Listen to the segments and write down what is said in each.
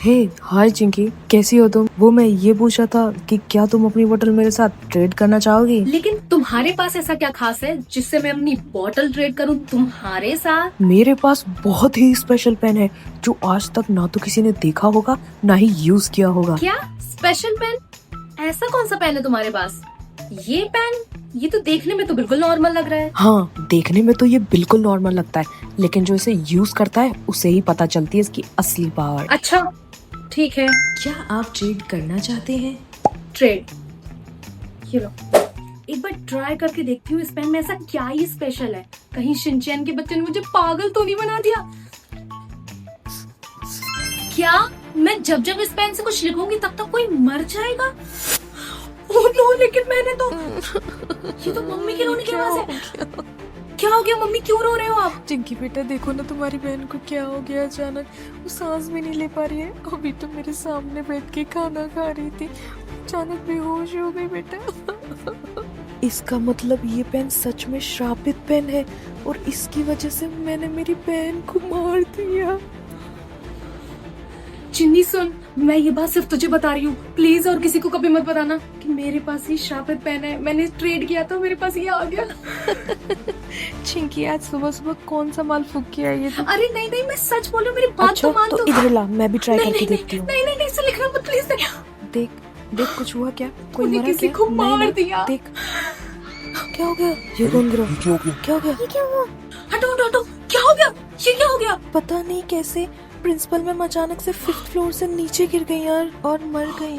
हे हाय चिंकी, कैसी हो तुम? वो मैं ये पूछा था कि क्या तुम अपनी बोतल मेरे साथ ट्रेड करना चाहोगी? लेकिन तुम्हारे पास ऐसा क्या खास है जिससे मैं अपनी बॉटल ट्रेड करूं तुम्हारे साथ? मेरे पास बहुत ही स्पेशल पेन है जो आज तक ना तो किसी ने देखा होगा ना ही यूज किया होगा। क्या स्पेशल पेन? ऐसा कौन सा पेन है तुम्हारे पास? ये पेन? ये तो देखने में तो बिल्कुल नॉर्मल लग रहा है। हाँ, देखने में तो ये बिल्कुल नॉर्मल लगता है, लेकिन जो इसे यूज करता है उसे ही पता चलती है इसकी असली पावर। अच्छा ठीक है, क्या आप ट्रेड करना चाहते हैं? ट्रेड। ये लो, एक बार ट्राई करके देखती हूँ इस पेन में ऐसा क्या ही स्पेशल है। कहीं शिनचैन के बच्चे ने मुझे पागल तो नहीं बना दिया? क्या मैं जब जब इस पेन से कुछ लिखूंगी तब तक कोई मर जाएगा? ओह नो, लेकिन मैंने तो ये तो मम्मी के रोने की आवाज है। क्या हो गया मम्मी, क्यों रो रहे हो आप? चिंकी बेटा देखो ना, तुम्हारी बहन को क्या हो गया अचानक। वो सांस भी नहीं ले पा रही है। अभी तो मेरे सामने बैठ के खाना खा रही थी, अचानक बेहोश हो गई बेटा। इसका मतलब ये पेन सच में श्रापित पेन है और इसकी वजह से मैंने मेरी बहन को मार दिया। चिन्नी सुन, मैं ये बात सिर्फ तुझे बता रही हूँ, प्लीज और किसी को कभी मत बताना कि मेरे पास ही श्रापित पेन है। मैंने ट्रेड किया था, मेरे पास ये आ गया। चिंकी आज सुबह सुबह कौन सा माल फूक के आई है तू? अरे नहीं नहीं, मैं सच बोल रही हूँ, मेरी बात अच्छा, तो मान तो इधर ला, मैं भी ट्राई करके देखती हूँ। नहीं नहीं नहीं, इसे लिखना मत प्लीज। देख देख, कुछ हुआ क्या? कोई तूने मरा किसी क्या? को नहीं मार ना, दिया। देख क्या हो गया? ये कौन गिरा? क्या हो गया? ये क्या हुआ? हटो हटो हटो, क्या हो गया? ये क्या हो गया? पता नहीं कैसे प्रिंसिपल मैम अचानक से 5th फ्लोर से नीचे गिर गई यार और मर गई।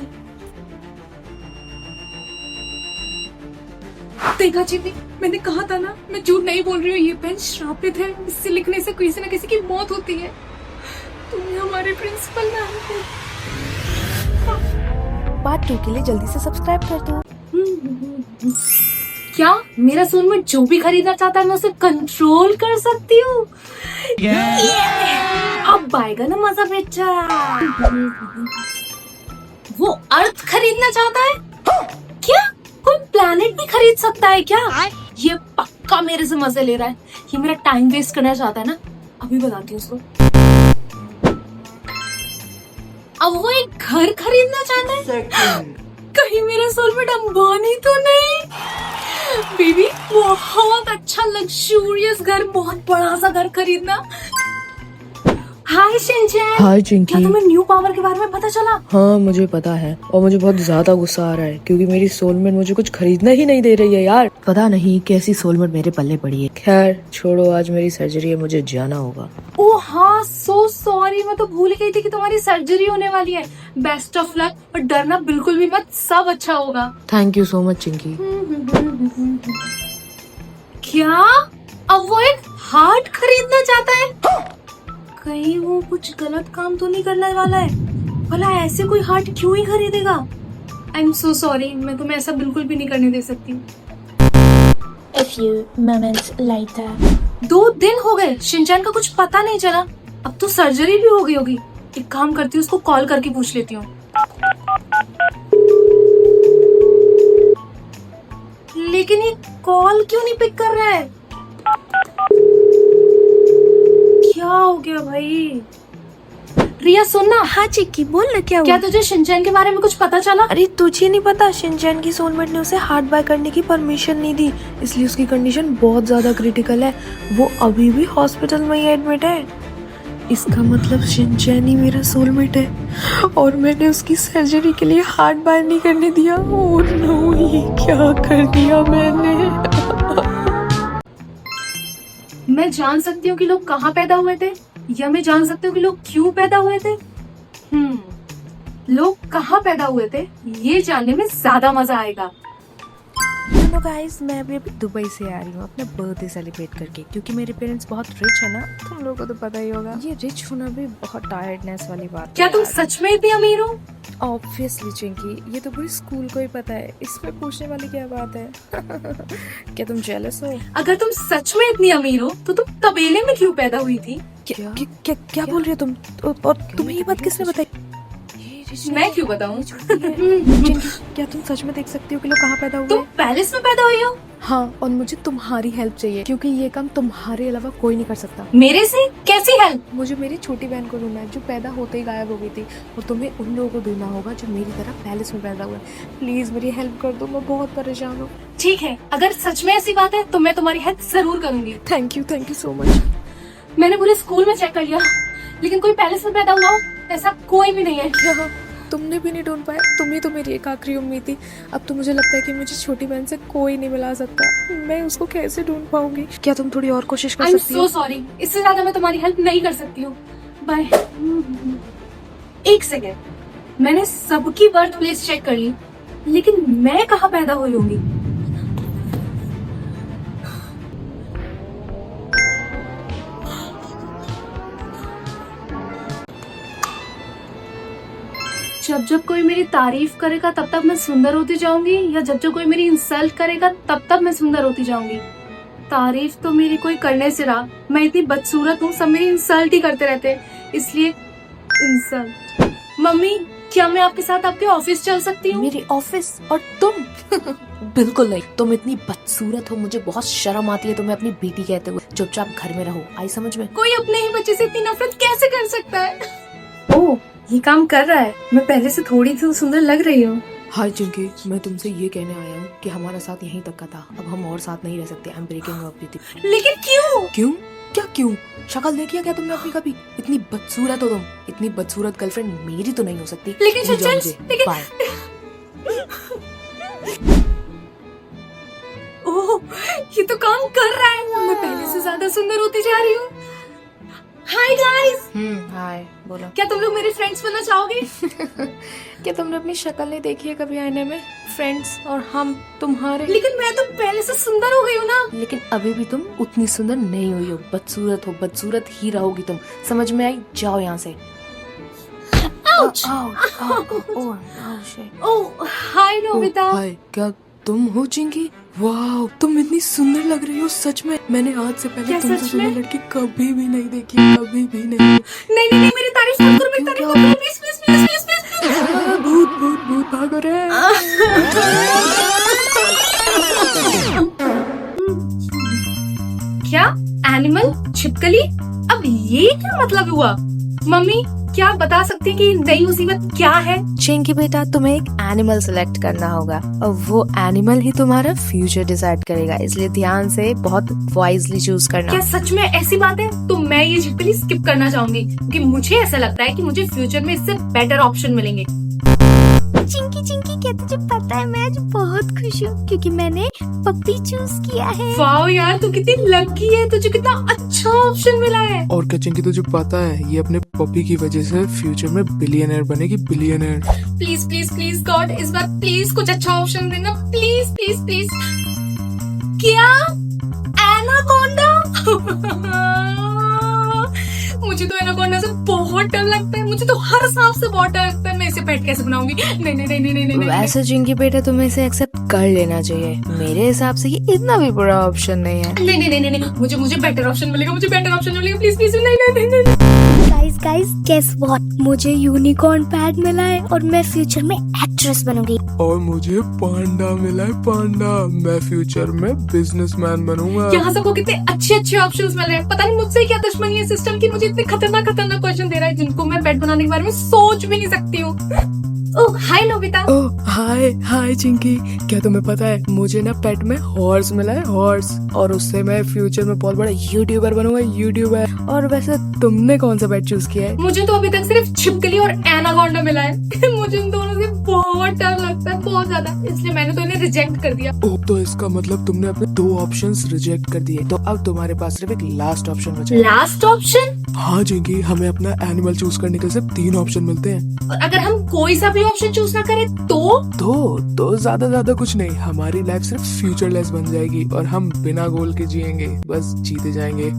देखा चिन्नी, मैंने कहा था ना, मैं झूठ नहीं बोल रही हूँ। ये पेन श्रापित है, इससे लिखने से किसी न किसी की मौत होती है। तुम हमारे प्रिंसिपल मैम हो। पार्ट 2 के लिए जल्दी से सब्सक्राइब कर दो। क्या मेरा सोलमेट जो भी खरीदना चाहता है मैं उसे कंट्रोल कर सकती हूँ? अब आएगा ना मजा बेचारा। वो अर्थ खरीदना चाहता है? क्या कोई प्लैनेट भी खरीद सकता है क्या? ये पक्का मेरे से मजे ले रहा है। ये मेरा टाइम वेस्ट करना चाहता है ना। अभी बताती हूँ उसको। अब वो एक घर खरीदना चाहता है। कहीं मेरा सोलमेट अंबानी तो नहीं? बेबी बहुत अच्छा लग्जूरियस घर, बहुत बड़ा सा घर खरीदना। हाय शिनचैन। हाय चिंकी। क्या तुम्हें न्यू पावर के बारे में पता चला? हाँ मुझे पता है और मुझे बहुत ज्यादा गुस्सा आ रहा है क्योंकि मेरी सोलमेट मुझे कुछ खरीदना ही नहीं दे रही है यार। पता नहीं कैसी सोलमेट मेरे पल्ले पड़ी है। खैर छोड़ो, आज मेरी सर्जरी है, मुझे जाना होगा। ओह हाँ, सो सॉरी, मैं तो भूल गई थी कि तुम्हारी सर्जरी होने वाली है। बेस्ट ऑफ लक, और डरना बिल्कुल भी मत, सब अच्छा होगा। Thank you so much Chinki. क्या अब वो एक हार्ट खरीदना चाहता है? कहीं वो कुछ गलत काम तो नहीं करने वाला है? भला ऐसे कोई हार्ट क्यों ही खरीदेगा? आई एम सो सॉरी, मैं तुम्हें ऐसा बिल्कुल भी नहीं करने दे सकती। A few moments later. 2 दिन हो गए, शिनचैन का कुछ पता नहीं चला। अब तो सर्जरी भी हो गई होगी। एक काम करती हूँ, उसको कॉल करके पूछ लेती हूँ। लेकिन ये कॉल क्यों नहीं पिक कर रहा है? क्या हो गया भाई? रिया सुनना। हाँ चिक्की बोल ना, क्या क्या तुझे शिनचैन के बारे में कुछ पता चला? अरे तुझे नहीं पता, शिनचैन की सोलमेट ने उसे हार्ट बाय करने की परमिशन नहीं दी, इसलिए उसकी कंडीशन बहुत ज्यादा क्रिटिकल है। वो अभी भी हॉस्पिटल में ही एडमिट है। इसका मतलब शिनचैन ही मेरा सोलमेट है और मैंने उसकी सर्जरी के लिए हार्ट बाय नहीं करने दिया। ओह नो, ये क्या कर दिया मैंने। मैं जान सकती हूँ कि लोग कहाँ पैदा हुए थे, या मैं जान सकती हूँ कि लोग क्यों पैदा हुए थे? लोग कहाँ पैदा हुए थे ये जानने में ज्यादा मजा आएगा। हेलो गाइस, मैं अभी दुबई से आ रही हूँ अपना बर्थडे सेलिब्रेट करके, क्योंकि मेरे पेरेंट्स बहुत रिच है ना, तुम लोगों को तो पता ही होगा। ये रिच होना भी बहुत टायर्डनेस वाली बात है। क्या तुम सच में इतनी अमीर हो? ऑब्वियसली चिंकी, ये तो पूरी स्कूल को ही पता है, इसमें पूछने वाली क्या बात है। क्या तुम जेलस हो? अगर तुम सच में इतनी अमीर हो तो तुम तबेले में क्यों पैदा हुई थी? क्या बोल रही हो तुम? और तुम्हें ये बात किसने बताई? मैं क्यों बताऊं? चिंकी, क्या तुम सच में देख सकती हो कि लोग कहाँ पैदा हुए तुम हैं? पैलेस में पैदा हुई हो? हाँ, और मुझे तुम्हारी हेल्प चाहिए क्योंकि ये काम तुम्हारे अलावा कोई नहीं कर सकता। मेरे से कैसी हेल्प? मुझे मेरी छोटी बहन को ढूंढना है जो पैदा होते ही गायब हो गई थी, और तुम्हें उन लोगों को ढूंढना होगा जो मेरी तरह पैलेस में पैदा हुए। प्लीज मेरी हेल्प कर दो, मैं बहुत परेशान हूँ। ठीक है, अगर सच में ऐसी बात है तो मैं तुम्हारी हेल्प जरूर करूंगी। Thank you so much. मैंने पूरे स्कूल में चेक कर लिया, लेकिन कोई पैलेस में पैदा हुआ हो ऐसा कोई भी नहीं है। यहाँ तुमने भी नहीं ढूंढ पाया, तुम ही तो मेरी एक आखिरी उम्मीद थी। अब तो मुझे लगता है कि मुझे छोटी बहन से कोई नहीं मिला सकता। मैं उसको कैसे ढूंढ पाऊंगी? क्या तुम थोड़ी और कोशिश कर आई एम सकती सो हो? सॉरी, इससे ज्यादा मैं तुम्हारी हेल्प नहीं कर सकती हूँ। बाय। एक सेकेंड, मैंने सबकी बर्थ प्लेस चेक कर ली, लेकिन मैं कहाँ पैदा हुई होंगी? जब जब कोई मेरी तारीफ करेगा तब तक मैं सुंदर होती जाऊंगी, या जब जब कोई मेरी इंसल्ट करेगा तब तक मैं सुंदर होती जाऊंगी? तारीफ तो मेरी कोई करने से रहा, मैं इतनी बदसूरत हूँ, सब मेरी इंसल्ट ही करते रहते हैं, इसलिए इंसल्ट। मम्मी, क्या मैं आपके साथ आपके ऑफिस चल सकती हूँ? मेरी ऑफिस और तुम? बिल्कुल नहीं, तुम इतनी बदसूरत हो, मुझे बहुत शर्म आती है तुम्हें अपनी बेटी कहते हुए। चुपचाप घर में रहो, आई समझ में? कोई अपने ही बच्चे से इतनी नफरत कैसे कर सकता है? ओह, ये काम कर रहा है। मैं पहले से थोड़ी सी सुंदर लग रही हूँ। हाय चिंकी, मैं तुमसे ये कहने आया हूँ कि हमारा साथ यहीं तक का था, अब हम और साथ नहीं रह सकते। I am breaking up with you. लेकिन क्यों? क्यों? क्या क्यों? शक्ल देखी है क्या तुमने अपनी कभी? इतनी बदसूरत हो तुम। इतनी बदसूरत गर्लफ्रेंड मेरी तो नहीं हो सकती। लेकिन तुम जाओ सच्चाई- मुझे। लेकिन- बाय। ओह, ये तो काम कर रहा है। मैं पहले से ज्यादा सुंदर होती जा रही हूँ। हाय गाइस, हाय, बोलो। क्या तुम लोग मेरे फ्रेंड्स बनना चाहोगे? क्या तुमने अपनी शक्ल नहीं देखी है कभी आईने में? फ्रेंड्स और हम तुम्हारे। लेकिन मैं तो पहले से सुंदर हो गई हूँ ना। लेकिन अभी भी तुम उतनी सुंदर नहीं हुई हो। बदसूरत हो, बदसूरत ही रहोगी तुम। समझ में आई? जाओ यहाँ से। Ouch! ओह, हाय नोबिता। हाय, क्या तुम हो चिंकी? वाह, तुम इतनी सुंदर लग रही हो सच में। मैंने आज से पहले क्या तुमसे सच सुंदर में? लड़की कभी भी नहीं देखी, कभी भी नहीं। नहीं नहीं नहीं, मेरी तारीफ मत करो, मेरी तारीफ मत करो, please please please please please. भूत भूत भूत भागो रे। क्या? एनिमल? छिपकली? अब ये क्या मतलब हुआ? मम्मी, क्या आप बता सकती हैं कि नई मुसीबत क्या है? चिंकी बेटा, तुम्हें एक एनिमल सेलेक्ट करना होगा और वो एनिमल ही तुम्हारा फ्यूचर डिसाइड करेगा, इसलिए ध्यान से बहुत वाइजली चूज करना। क्या सच में ऐसी बात है? तो मैं ये छिपकली स्किप करना चाहूंगी, क्योंकि मुझे ऐसा लगता है कि मुझे फ्यूचर में इससे बेटर ऑप्शन मिलेंगे। चिंकी चिंकी, क्या तुझे पता है मैं आज बहुत खुश हूँ क्योंकि मैंने पप्पी चूज किया है। वाओ यार, तू कितनी लकी है, तुझे कितना अच्छा ऑप्शन मिला है। और क्या चिंकी, तुझे पता है ये अपने पपी की वजह से फ्यूचर में बिलियनर बनेगी, billionaire. Please please please God, इस बार प्लीज कुछ अच्छा ऑप्शन देना, प्लीज प्लीज प्लीज। क्या? एनाकोंडा? मुझे तो एनाकोंडा से बहुत डर लगता है, मुझे तो हर सांप से बहुत डर लगता है। मैं इसे पेट कैसे बनाऊंगी? नहीं नहीं नहीं नहीं नहीं नहीं। वैसे चिंकी बेटा, तुम्हें इसे एक्सेप्ट कर लेना चाहिए। मेरे हिसाब से ये इतना भी बुरा ऑप्शन नहीं है। नहीं नहीं नहीं नहीं, मुझे मुझे बेटर ऑप्शन मिलेगा, मुझे बेटर ऑप्शन मिलेगा, प्लीज प्लीज। नहीं नहीं नहीं नहीं। गाइस गाइस, गेस व्हाट, मुझे यूनिकॉर्न पैड मिला है और मैं फ्यूचर में एक्ट्रेस बनूंगी। और मुझे पांडा मिला है, पांडा। मैं फ्यूचर में बिजनेसमैन बनूंगा। यहाँ सबको कितने अच्छे अच्छे ऑप्शंस मिल रहे हैं। पता नहीं मुझसे क्या दुश्मनी है सिस्टम की, मुझे इतने खतरनाक खतरनाक क्वेश्चन दे रहा है जिनको मैं बेड बनाने के बारे में सोच भी नहीं सकती हूँ। ओह हाय नोबिता। ओह हाय हाय चिंकी, क्या तुम्हें पता है मुझे ना पेट में हॉर्स मिला है, हॉर्स। और उससे मैं फ्यूचर में बहुत बड़ा यूट्यूबर बनूंगा, यूट्यूबर। और वैसे तुमने कौन सा पेट चूज किया है? मुझे तो अभी तक सिर्फ छिपकली और एनाकोंडा मिला है। मुझे इन दोनों से बहुत डर लगता है, बहुत ज्यादा, इसलिए मैंने तो इन्हें रिजेक्ट कर दिया। ओह, तो इसका मतलब तुमने अपने 2 ऑप्शंस रिजेक्ट कर दिए। तो अब तुम्हारे पास सिर्फ एक लास्ट ऑप्शन बचा है। Last option? हाँ चिंकी, हमें अपना एनिमल चूज करने के सिर्फ 3 ऑप्शन मिलते हैं। और अगर हम कोई सा भी ऑप्शन चूज ना करें तो? तो ज्यादा कुछ नहीं, हमारी लाइफ सिर्फ फ्यूचरलेस बन जाएगी और हम बिना गोल के जिएंगे, बस जीते जाएंगे।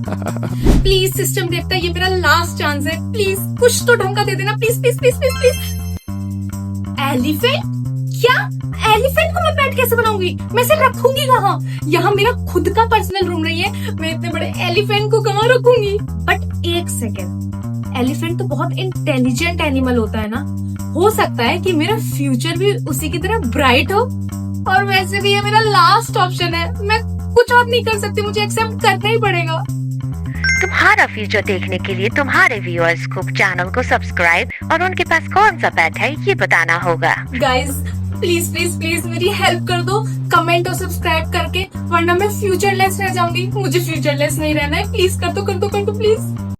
प्लीज सिस्टम देवता, ये मेरा लास्ट चांस है, प्लीज कुछ तो ढंग का दे देना, please please please please please. Elephant? क्या? एलिफेंट को मैं पेट कैसे बनाऊंगी? मैं इसे रखूंगी कहाँ? यहाँ मेरा खुद का पर्सनल रूम नहीं है, मैं इतने बड़े एलिफेंट को कहाँ रखूंगी? बट एक सेकेंड, एलिफेंट तो बहुत इंटेलिजेंट एनिमल होता है ना, हो सकता है कि मेरा फ्यूचर भी उसी की तरह ब्राइट हो, और वैसे भी ये मेरा लास्ट ऑप्शन है, मैं कुछ और नहीं कर सकती, मुझे एक्सेप्ट करना ही पड़ेगा। तुम्हारा फ्यूचर देखने के लिए तुम्हारे व्यूअर्स को चैनल को सब्सक्राइब और उनके पास कौन सा पेट है ये बताना होगा। गाइज प्लीज प्लीज प्लीज मेरी हेल्प कर दो कमेंट और सब्सक्राइब करके, वरना मैं फ्यूचरलेस रह जाऊंगी। मुझे फ्यूचरलेस नहीं रहना है, प्लीज कर दो प्लीज।